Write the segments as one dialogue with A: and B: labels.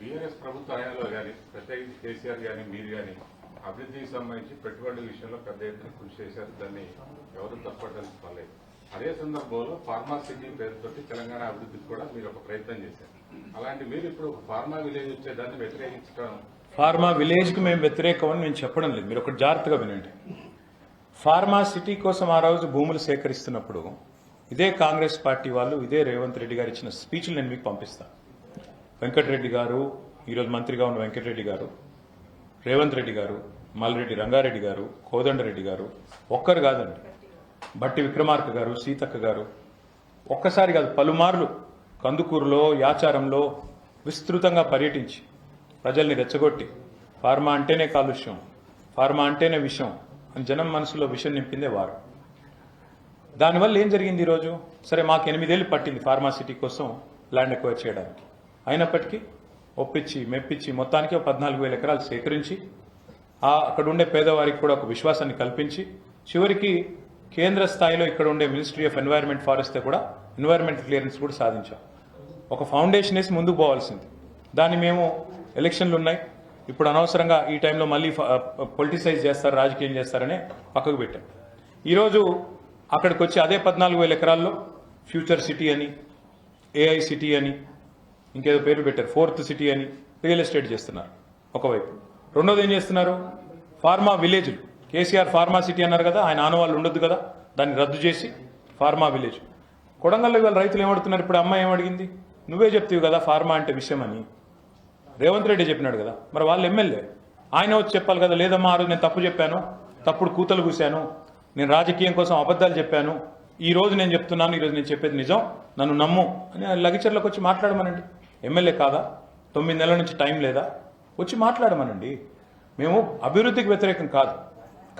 A: BRS ప్రభుత్వ హయాంలో కానీ ప్రత్యేకించి కేసీఆర్ కానీ మీరు కానీ అభివృద్ధికి సంబంధించి పెట్టుబడుల విషయంలో పెద్ద ఎత్తున కృషి చేశారు. దాన్ని ఎవరు తప్పట్లేదు. అదే సందర్భంలో ఫార్మా సిటీ పేరుతోటి తెలంగాణ అభివృద్ధికి కూడా మీరు ఒక ప్రయత్నం చేశారు. అలాంటి మీరు ఇప్పుడు ఒక ఫార్మా విలేజ్ వచ్చేదాన్ని వ్యతిరేకించడం.
B: ఫార్మా విలేజ్ కు మేము వ్యతిరేకమని నేను చెప్పడం లేదు. మీరు ఒకటి జాగ్రత్తగా వినండి. ఫార్మా సిటీ కోసం ఆ రోజు భూములు సేకరిస్తున్నప్పుడు ఇదే కాంగ్రెస్ పార్టీ వాళ్ళు ఇదే రేవంత్ రెడ్డి గారు ఇచ్చిన స్పీచ్లు నేను మీకు పంపిస్తాను. వెంకటరెడ్డి గారు, ఈరోజు మంత్రిగా ఉన్న వెంకటరెడ్డి గారు, రేవంత్ రెడ్డి గారు, మల్రెడ్డి రంగారెడ్డి గారు, కోదండరెడ్డి గారు, ఒక్కరు కాదండి, బట్టి విక్రమార్క గారు, సీతక్క గారు, ఒక్కసారి కాదు పలుమార్లు కందుకూరులో, యాచారంలో విస్తృతంగా పర్యటించి ప్రజల్ని రెచ్చగొట్టి ఫార్మా అంటేనే కాలుష్యం, ఫార్మా అంటేనే విషం అని జనం మనసులో విషం నింపిందే వారు. దానివల్ల ఏం జరిగింది ఈరోజు? సరే, మాకు 8 ఏళ్లు పట్టింది ఫార్మా సిటీ కోసం ల్యాండ్ ఎక్వైర్ చేయడానికి. అయినప్పటికీ ఒప్పించి మెప్పించి మొత్తానికి 14,000 ఎకరాలు సేకరించి అక్కడ ఉండే పేదవారికి కూడా ఒక విశ్వాసాన్ని కల్పించి చివరికి కేంద్ర స్థాయిలో ఇక్కడ ఉండే మినిస్ట్రీ ఆఫ్ ఎన్వైరన్మెంట్ ఫారెస్ట్ కూడా ఎన్వైరన్మెంట్ క్లియరెన్స్ కూడా సాధించాం. ఒక ఫౌండేషన్ వేసి ముందుకు పోవాల్సింది. దాన్ని మేము ఎలక్షన్లు ఉన్నాయి, ఇప్పుడు అనవసరంగా ఈ టైంలో మళ్ళీ పొలిటిసైజ్ చేస్తారు, రాజకీయం చేస్తారనే పక్కకు పెట్టాం. ఈరోజు అక్కడికి వచ్చి అదే 14,000 ఎకరాల్లో ఫ్యూచర్ సిటీ అని, ఏఐ సిటీ అని, ఇంకేదో పేరు పెట్టారు, 4th సిటీ అని రియల్ ఎస్టేట్ చేస్తున్నారు ఒకవైపు. రెండోది ఏం చేస్తున్నారు? ఫార్మా విలేజ్లు. కేసీఆర్ ఫార్మా సిటీ అన్నారు కదా, ఆయన ఆనవాళ్ళు ఉండొద్దు కదా, దాన్ని రద్దు చేసి ఫార్మా విలేజ్. కొడంగల్లో ఇవాళ రైతులు ఏమడుతున్నారు? ఇప్పుడు అమ్మాయి ఏమడిగింది? నువ్వే చెప్తావు కదా ఫార్మా అంటే విషయం అని. రేవంత్ రెడ్డి చెప్పినాడు కదా, మరి వాళ్ళు ఎమ్మెల్యే, ఆయన వచ్చి చెప్పాలి కదా, లేదమ్మా ఆ రోజు నేను తప్పు చెప్పాను, తప్పుడు కూతలు కూశాను, నేను రాజకీయం కోసం అబద్ధాలు చెప్పాను, ఈ రోజు నేను చెప్తున్నాను, ఈరోజు నేను చెప్పేది నిజం, నన్ను నమ్ము అని లగిచర్లకు వచ్చి మాట్లాడమనండి. ఎమ్మెల్యే కాదా? 9 నెలల నుంచి టైం లేదా? వచ్చి మాట్లాడమనండి. మేము అభివృద్ధికి వ్యతిరేకం కాదు,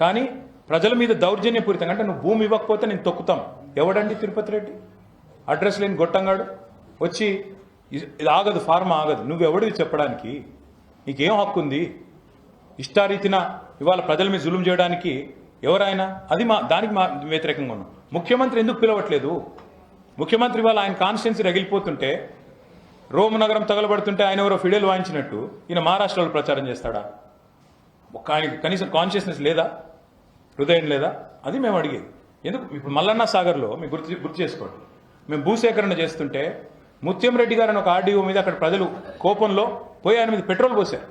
B: కానీ ప్రజల మీద దౌర్జన్యపూరితంగా అంటే నువ్వు భూమి ఇవ్వకపోతే నేను తొక్కుతాం. ఎవడండి తిరుపతి రెడ్డి? అడ్రస్ లేని గొట్టంగాడు వచ్చి ఇది ఆగదు, ఫార్మా ఆగదు. నువ్వెవడివి చెప్పడానికి? నీకేం హక్కు ఉంది? ఇష్టారీతిన ఇవాళ ప్రజల మీద జులుం చేయడానికి ఎవరైనా అది దానికి వ్యతిరేకంగా ఉన్నాం. ముఖ్యమంత్రి ఎందుకు పిలవట్లేదు? ముఖ్యమంత్రి ఇవాళ ఆయన కాన్స్టిట్యున్సీ రగిలిపోతుంటే, రోమ్ నగరం తగలబడుతుంటే ఆయన ఎవరో ఫిడేల్ వాయించినట్టు ఈయన మహారాష్ట్రలో ప్రచారం చేస్తాడా? ఆయనకి కనీసం కాన్షియస్నెస్ లేదా? హృదయం లేదా? అది మేము అడిగేది. ఎందుకు? ఇప్పుడు మల్లన్న సాగర్లో మీరు గుర్తు చేసుకోండి, మేము భూసేకరణ చేస్తుంటే ముత్యం రెడ్డి గారు అని ఒక ఆర్డీఓ మీద అక్కడ ప్రజలు కోపంలో పోయి ఆయన మీద పెట్రోల్ పోసారు,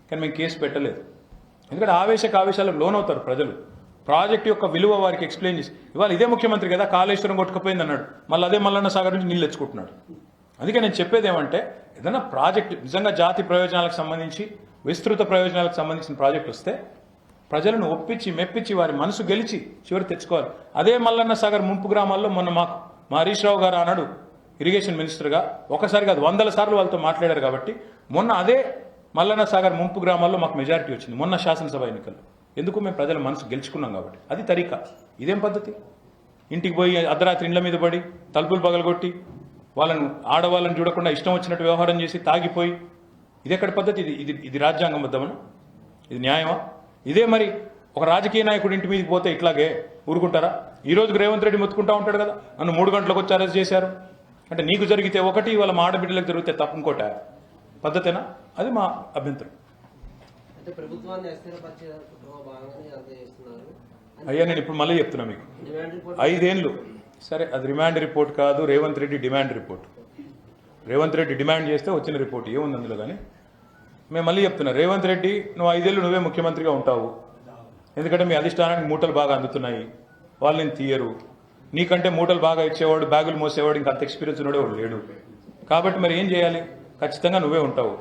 B: కానీ మేము కేసు పెట్టలేదు. ఎందుకంటే ఆవేశాలకు లోనవుతారు ప్రజలు. ప్రాజెక్ట్ యొక్క విలువ వారికి ఎక్స్ప్లెయిన్ చేసి, ఇవాళ ఇదే ముఖ్యమంత్రి కదా కాళేశ్వరం కొట్టుకుపోయింది అన్నాడు, మళ్ళీ అదే మల్లన్న సాగర్ నుంచి నీళ్ళు తెచ్చుకుంటున్నాడు. అందుకే నేను చెప్పేది ఏమంటే, ఏదైనా ప్రాజెక్ట్ నిజంగా జాతి ప్రయోజనాలకు సంబంధించి, విస్తృత ప్రయోజనాలకు సంబంధించిన ప్రాజెక్ట్ వస్తే ప్రజలను ఒప్పించి మెప్పించి వారి మనసు గెలిచి చివరి తెచ్చుకోవాలి. అదే మల్లన్న సాగర్ ముంపు గ్రామాల్లో మొన్న మా హరీష్ రావు గారు అన్నాడు ఇరిగేషన్ మినిస్టర్గా, ఒకసారి కాదు 100 సార్లు వాళ్ళతో మాట్లాడారు. కాబట్టి మొన్న అదే మల్లన్న సాగర్ ముంపు గ్రామాల్లో మాకు మెజారిటీ వచ్చింది మొన్న శాసనసభ ఎన్నికల్లో. ఎందుకు? మేము ప్రజల మనసు గెలుచుకున్నాం కాబట్టి. అది తరీకా. ఇదేం పద్ధతి? ఇంటికి పోయి అర్ధరాత్రి ఇండ్ల మీద పడి తలుపులు పగలగొట్టి వాళ్ళను ఆడవాళ్ళని చూడకుండా ఇష్టం వచ్చినట్టు వ్యవహారం చేసి తాగిపోయి, ఇది ఎక్కడ పద్ధతి? ఇది రాజ్యాంగం బద్దమనా? ఇది న్యాయమా? ఇదే మరి ఒక రాజకీయ నాయకుడు ఇంటి మీదకి పోతే ఇట్లాగే ఊరుకుంటారా? ఈ రోజు రేవంత్ రెడ్డి మొత్తుకుంటా ఉంటాడు కదా, నన్ను 3 గంటలకు వచ్చి అరెస్ట్ చేశారు అంటే, నీకు జరిగితే ఒకటి, వాళ్ళ మా ఆడబిడ్డలకు జరిగితే తప్పు ఇంకోట పద్ధతేనా? అది మా అభ్యంతరం. అయ్యా నేను ఇప్పుడు మళ్ళీ చెప్తున్నా మీకు, 5 ఏళ్ళు సరే, అది రిమాండ్ రిపోర్ట్ కాదు, Revanth Reddy demand report. Revanth Reddy demand చేస్తే వచ్చిన రిపోర్ట్ ఏముంది అందులో? కానీ మేము మళ్ళీ చెప్తున్నా, రేవంత్ రెడ్డి నువ్వు 5 ఏళ్ళు నువ్వే ముఖ్యమంత్రిగా ఉంటావు, ఎందుకంటే మీ అధిష్టానానికి మూటలు బాగా అందుతున్నాయి, వాళ్ళని తీయరు. నీకంటే మూటలు బాగా ఇచ్చేవాడు, బ్యాగులు మోసేవాడు, ఇంకా అంత ఎక్స్పీరియన్స్ ఉన్నాడు వాడు లేడు. కాబట్టి మరి ఏం చేయాలి? ఖచ్చితంగా నువ్వే ఉంటావు,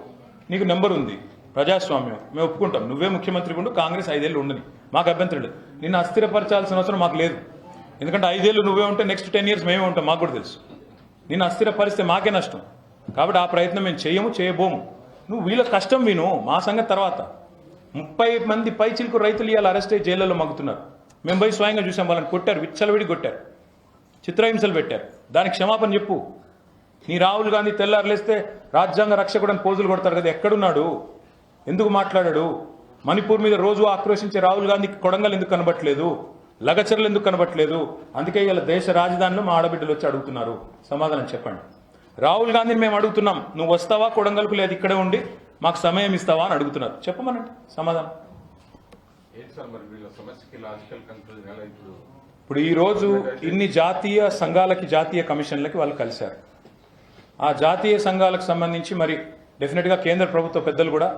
B: నీకు నెంబర్ ఉంది, ప్రజాస్వామ్యం, మేము ఒప్పుకుంటాం, నువ్వే ముఖ్యమంత్రి ఉండు, కాంగ్రెస్ 5 ఏళ్ళు ఉండని, మాకు అభ్యంతరం లేదు. నిన్ను అస్థిరపరచాల్సిన అవసరం మాకు లేదు, ఎందుకంటే 5 ఏళ్ళు నువ్వే ఉంటే నెక్స్ట్ 10 years మేమే ఉంటాం, మాకు కూడా తెలుసు. నిన్ను అస్థిరపరిస్తే మాకే నష్టం. కాబట్టి ఆ ప్రయత్నం మేము చేయబోము. నువ్వు వీళ్ళ కష్టం విను, మా సంగతి తర్వాత. 30 మంది పైచిలకు రైతులు ఇవాళ అరెస్ట్ అయ్యి జైళ్లలో మగ్గుతున్నారు. మేము పోయి స్వయంగా చూసాం, వాళ్ళని కొట్టారు, విచ్చలవిడి కొట్టారు, చిత్రహింసలు పెట్టారు. దానికి క్షమాపణ చెప్పు. నీ రాహుల్ గాంధీ తెల్లారులేస్తే రాజ్యాంగ రక్షకుడని పోజులు కొడతారు కదా, ఎక్కడున్నాడు? ఎందుకు మాట్లాడాడు? మణిపూర్ మీద రోజు ఆక్రోశించే రాహుల్ గాంధీకి కొడంగల్ ఎందుకు కనబట్టలేదు? లగచర్లు ఎందుకు కనబట్టలేదు? అందుకే ఇలా దేశ రాజధానిలో మా ఆడబిడ్డలు వచ్చి అడుగుతున్నారు, సమాధానం చెప్పండి. రాహుల్ గాంధీని మేము అడుగుతున్నాం, నువ్వు వస్తావా కొడంగల్కు, లేదు ఇక్కడే ఉండి మాకు సమయం ఇస్తావా అని అడుగుతున్నారు. చెప్పమనండి సమాధానం.
A: ఏంటి సార్ మరి వీళ్ళ సమస్యకి లాజికల్ కన్క్లూజన్ ఎలా
B: ఇప్పుడు ఈ రోజు ఇన్ని జాతీయ సంఘాలకి, జాతీయ కమిషన్లకి వాళ్ళు కలిశారు. ఆ జాతీయ సంఘాలకు సంబంధించి మరి డెఫినెట్గా కేంద్ర ప్రభుత్వ పెద్దలు కూడా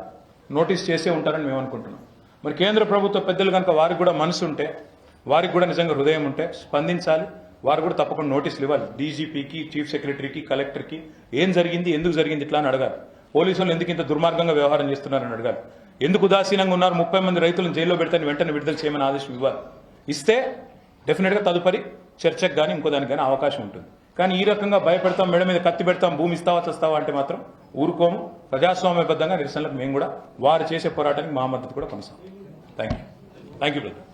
B: నోటీస్ చేసే ఉంటారని మేము అనుకుంటున్నాం. మరి కేంద్ర ప్రభుత్వ పెద్దలు కనుక వారికి కూడా మనసు ఉంటే, వారికి కూడా నిజంగా హృదయం ఉంటే స్పందించాలి. వారు కూడా తప్పకుండా నోటీసులు ఇవ్వాలి. డీజీపీకి, చీఫ్ సెక్రటరీకి, కలెక్టర్కి ఏం జరిగింది, ఎందుకు జరిగింది ఇట్లా అని అడగాలి. పోలీసులు ఎందుకు ఇంత దుర్మార్గంగా వ్యవహారం చేస్తున్నారని అడగాలి. ఎందుకు ఉదాసీనంగా ఉన్నారు, 30 మంది రైతులను జైల్లో పెడితే వెంటనే విడుదల చేయమని ఆదేశం ఇవ్వాలి. ఇస్తే డెఫినెట్గా తదుపరి చర్చకు కానీ ఇంకో దానికి కానీ అవకాశం ఉంటుంది. కానీ ఈ రకంగా భయపెడతాం, మెడ మీద కత్తి పెడతాం, భూమి ఇస్తావా చస్తావా అంటే మాత్రం ఊరుకోము. ప్రజాస్వామ్యబద్ధంగా నిరసనలకు మేము కూడా వారు చేసే పోరాటానికి మా మద్దతు కూడా కొనసాగుతాం. Thank you brother.